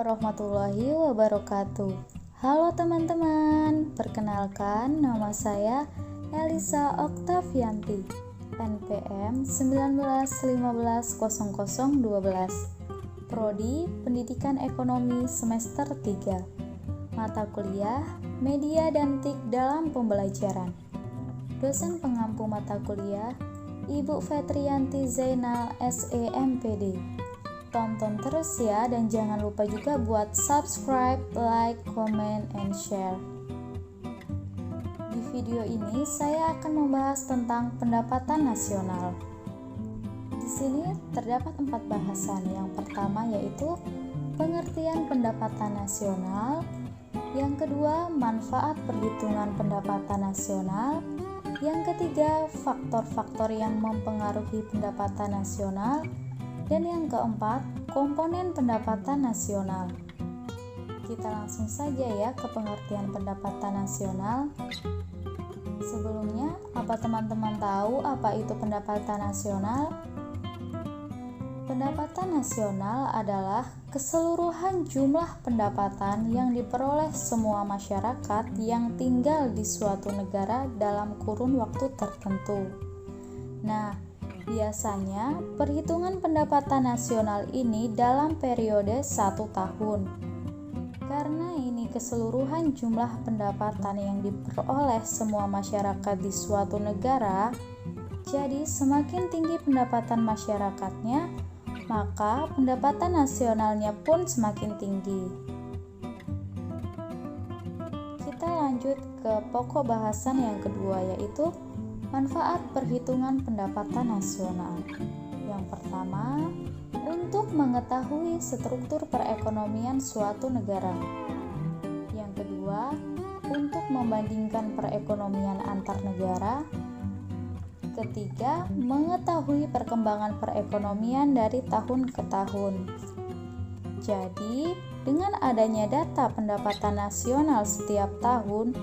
warahmatullahi wabarakatuh. Halo teman-teman, perkenalkan nama saya Elisa Oktavianti, NPM 19150012, Prodi Pendidikan Ekonomi semester 3, mata kuliah Media dan TIK dalam pembelajaran. Dosen pengampu mata kuliah Ibu Fetrianti Zainal SEMPD. Tonton terus ya, dan jangan lupa juga buat subscribe, like, comment, and share. Di video ini saya akan membahas tentang pendapatan nasional. Di sini terdapat 4 bahasan. Yang pertama yaitu pengertian pendapatan nasional, yang kedua manfaat perhitungan pendapatan nasional, yang ketiga faktor-faktor yang mempengaruhi pendapatan nasional, dan yang keempat, komponen pendapatan nasional. Kita langsung saja ya ke pengertian pendapatan nasional. Sebelumnya, apa teman-teman tahu apa itu pendapatan nasional? Pendapatan nasional adalah keseluruhan jumlah pendapatan yang diperoleh semua masyarakat yang tinggal di suatu negara dalam kurun waktu tertentu. Nah, biasanya, perhitungan pendapatan nasional ini dalam periode 1 tahun. Karena ini keseluruhan jumlah pendapatan yang diperoleh semua masyarakat di suatu negara, jadi semakin tinggi pendapatan masyarakatnya, maka pendapatan nasionalnya pun semakin tinggi. Kita lanjut ke pokok bahasan yang kedua, yaitu manfaat perhitungan pendapatan nasional. Yang pertama, untuk mengetahui struktur perekonomian suatu negara. Yang kedua, untuk membandingkan perekonomian antar negara. Ketiga, mengetahui perkembangan perekonomian dari tahun ke tahun. Jadi, dengan adanya data pendapatan nasional setiap tahun,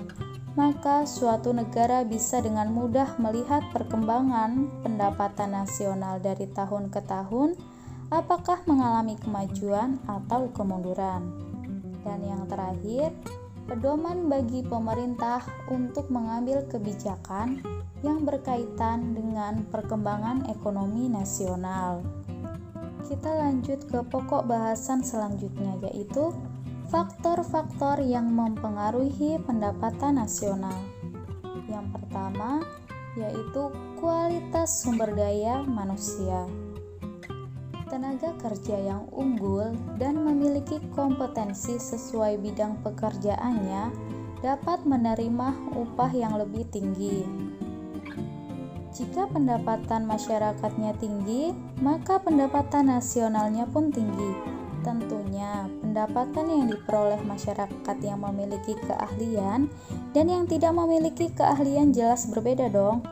maka suatu negara bisa dengan mudah melihat perkembangan pendapatan nasional dari tahun ke tahun, apakah mengalami kemajuan atau kemunduran. Dan yang terakhir, pedoman bagi pemerintah untuk mengambil kebijakan yang berkaitan dengan perkembangan ekonomi nasional. Kita lanjut ke pokok bahasan selanjutnya, yaitu faktor-faktor yang mempengaruhi pendapatan nasional. Yang pertama yaitu kualitas sumber daya manusia. Tenaga kerja yang unggul dan memiliki kompetensi sesuai bidang pekerjaannya dapat menerima upah yang lebih tinggi. Jika pendapatan masyarakatnya tinggi, maka pendapatan nasionalnya pun tinggi. Tentunya, pendapatan yang diperoleh masyarakat yang memiliki keahlian dan yang tidak memiliki keahlian jelas berbeda dong.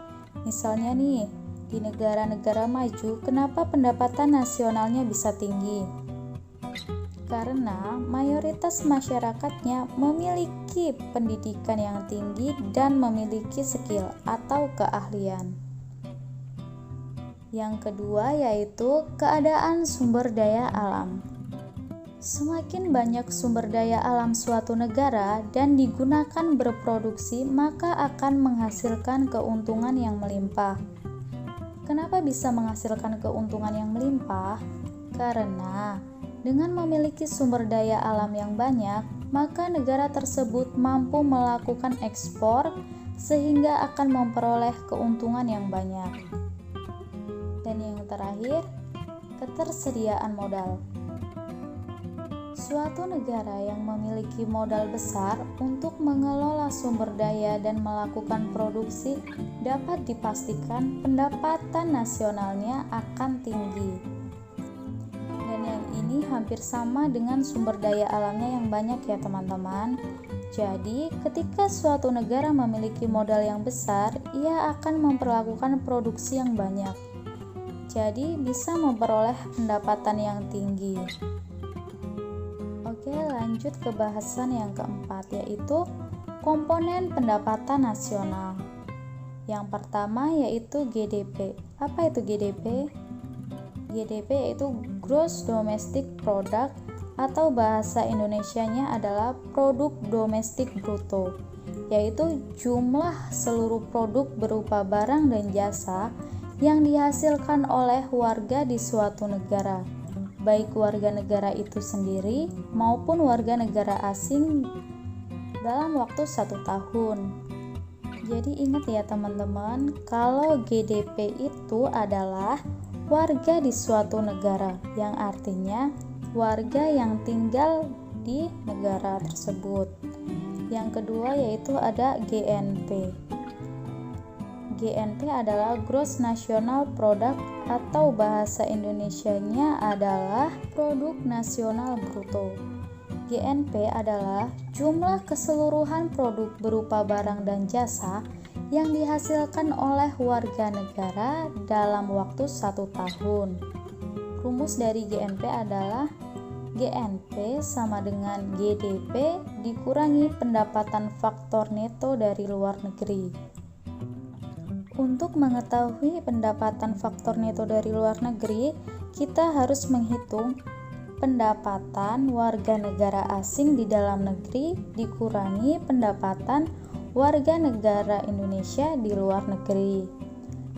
Misalnya nih, di negara-negara maju, kenapa pendapatan nasionalnya bisa tinggi? Karena mayoritas masyarakatnya memiliki pendidikan yang tinggi dan memiliki skill atau keahlian. Yang kedua yaitu keadaan sumber daya alam. Semakin banyak sumber daya alam suatu negara dan digunakan berproduksi, maka akan menghasilkan keuntungan yang melimpah. Kenapa bisa menghasilkan keuntungan yang melimpah? Karena dengan memiliki sumber daya alam yang banyak, maka negara tersebut mampu melakukan ekspor sehingga akan memperoleh keuntungan yang banyak. Dan yang terakhir, ketersediaan modal. Suatu negara yang memiliki modal besar untuk mengelola sumber daya dan melakukan produksi dapat dipastikan pendapatan nasionalnya akan tinggi. Dan yang ini hampir sama dengan sumber daya alamnya yang banyak ya teman-teman. Jadi, ketika suatu negara memiliki modal yang besar, ia akan memperlakukan produksi yang banyak. Jadi, bisa memperoleh pendapatan yang tinggi. Oke, lanjut ke bahasan yang keempat, yaitu komponen pendapatan nasional. Yang pertama yaitu GDP. Apa itu GDP? GDP yaitu Gross Domestic Product atau bahasa Indonesianya adalah produk domestik bruto, yaitu jumlah seluruh produk berupa barang dan jasa yang dihasilkan oleh warga di suatu negara, baik warga negara itu sendiri maupun warga negara asing dalam waktu 1 tahun. Jadi ingat ya teman-teman, kalau GDP itu adalah warga di suatu negara, yang artinya warga yang tinggal di negara tersebut. Yang kedua yaitu ada GNP. GNP adalah Gross National Product atau bahasa Indonesianya adalah Produk Nasional Bruto. GNP adalah jumlah keseluruhan produk berupa barang dan jasa yang dihasilkan oleh warga negara dalam waktu 1 tahun. Rumus dari GNP adalah GNP sama dengan GDP dikurangi pendapatan faktor neto dari luar negeri. Untuk mengetahui pendapatan faktor neto dari luar negeri, kita harus menghitung pendapatan warga negara asing di dalam negeri dikurangi pendapatan warga negara Indonesia di luar negeri.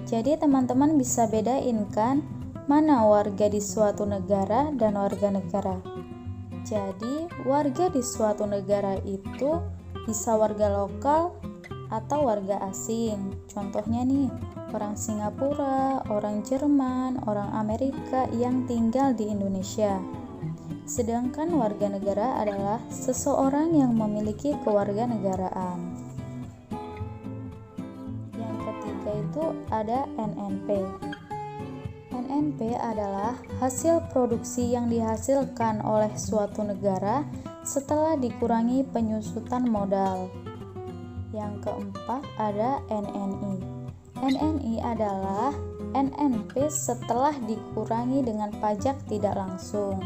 Jadi teman-teman bisa bedain kan mana warga di suatu negara dan warga negara. Jadi warga di suatu negara itu bisa warga lokal atau warga asing. Contohnya nih, orang Singapura, orang Jerman, orang Amerika yang tinggal di Indonesia. Sedangkan warga negara adalah seseorang yang memiliki kewarganegaraan. Yang ketiga itu ada NNP. NNP adalah hasil produksi yang dihasilkan oleh suatu negara setelah dikurangi penyusutan modal. Yang keempat ada NNI. NNI adalah NNP setelah dikurangi dengan pajak tidak langsung.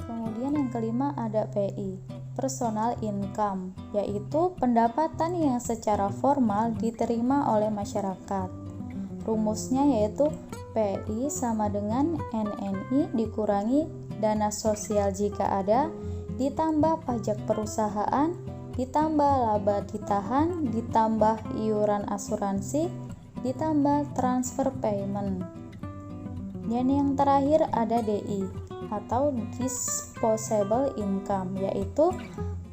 Kemudian yang kelima ada PI, Personal Income, yaitu pendapatan yang secara formal diterima oleh masyarakat. Rumusnya yaitu PI sama dengan NNI dikurangi dana sosial jika ada, ditambah pajak perusahaan, ditambah laba ditahan, ditambah iuran asuransi, ditambah transfer payment. Dan yang terakhir ada DI atau disposable income, yaitu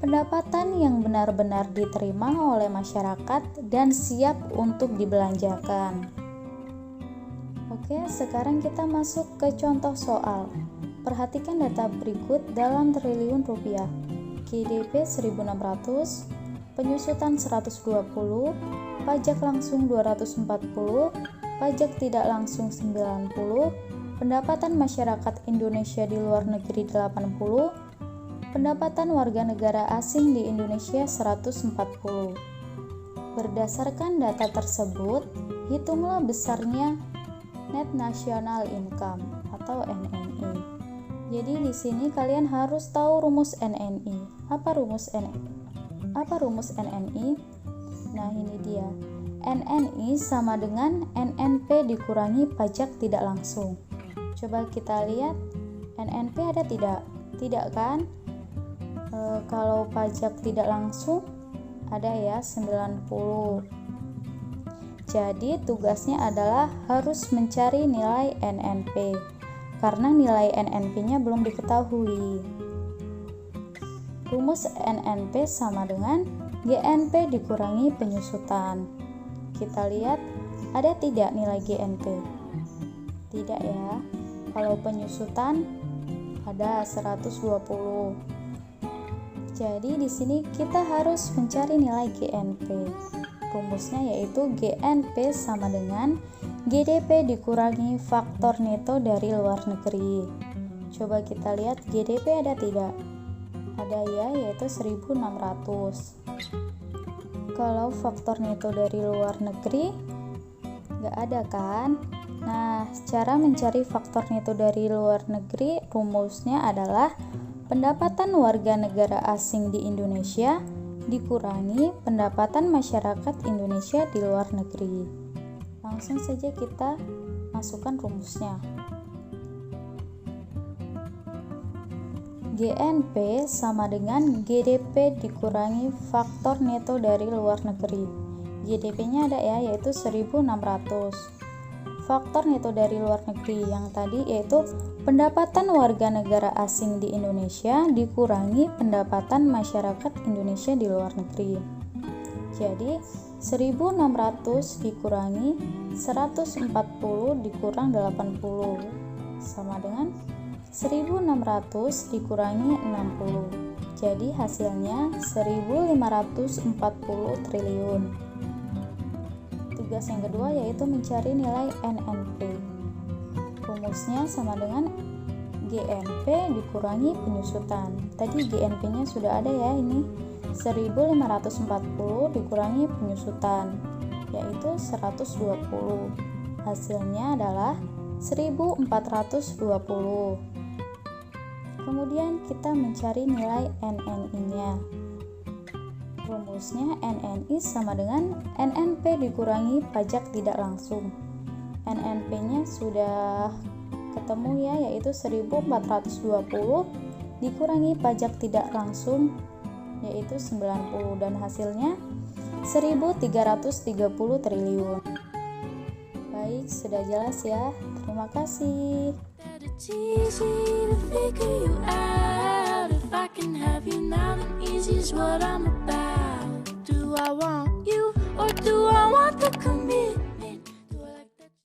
pendapatan yang benar-benar diterima oleh masyarakat dan siap untuk dibelanjakan. Oke, sekarang kita masuk ke contoh soal. Perhatikan data berikut dalam triliun rupiah. GDP 1.600, penyusutan 120, pajak langsung 240, pajak tidak langsung 90, pendapatan masyarakat Indonesia di luar negeri 80, pendapatan warga negara asing di Indonesia 140. Berdasarkan data tersebut, hitunglah besarnya Net National Income atau NNI. Jadi di sini kalian harus tahu rumus NNI. Apa rumus NNI? Nah, ini dia. NNI sama dengan NNP dikurangi pajak tidak langsung. Coba kita lihat, NNP ada tidak? Tidak kan? Kalau pajak tidak langsung ada ya 90. Jadi tugasnya adalah harus mencari nilai NNP karena nilai NNP-nya belum diketahui. Rumus NNP sama dengan GNP dikurangi penyusutan. Kita lihat ada tidak nilai GNP? Tidak ya. Kalau penyusutan ada 120. Jadi di sini kita harus mencari nilai GNP. Rumusnya yaitu GNP sama dengan GDP dikurangi faktor neto dari luar negeri. Coba kita lihat GDP ada tidak? Ada ya, yaitu 1.600. Kalau faktor neto dari luar negeri nggak ada kan? Nah, cara mencari faktor neto dari luar negeri rumusnya adalah pendapatan warga negara asing di Indonesia dikurangi pendapatan masyarakat Indonesia di luar negeri. Langsung saja kita masukkan rumusnya. GNP sama dengan GDP dikurangi faktor neto dari luar negeri. GDP-nya ada ya, yaitu 1.600. Faktor neto dari luar negeri yang tadi yaitu pendapatan warga negara asing di Indonesia dikurangi pendapatan masyarakat Indonesia di luar negeri. Jadi 1.600 dikurangi 140 dikurang 80 sama dengan 1.600 dikurangi 60. Jadi hasilnya 1.540 triliun. Tugas yang kedua yaitu mencari nilai NNP. Rumusnya sama dengan GNP dikurangi penyusutan. Tadi GNP-nya sudah ada ya, ini 1.540 dikurangi penyusutan, yaitu 120. Hasilnya adalah 1.420. Kemudian kita mencari nilai NNI-nya. Rumusnya NNI sama dengan NNP dikurangi pajak tidak langsung. NNP-nya sudah ketemu ya, yaitu 1.420 dikurangi pajak tidak langsung, yaitu 90, dan hasilnya 1.330 triliun. Baik, sudah jelas ya. Terima kasih. It's easy to figure you out. If I can have you now, then easy is what I'm about. Do I want you or do I want the commitment?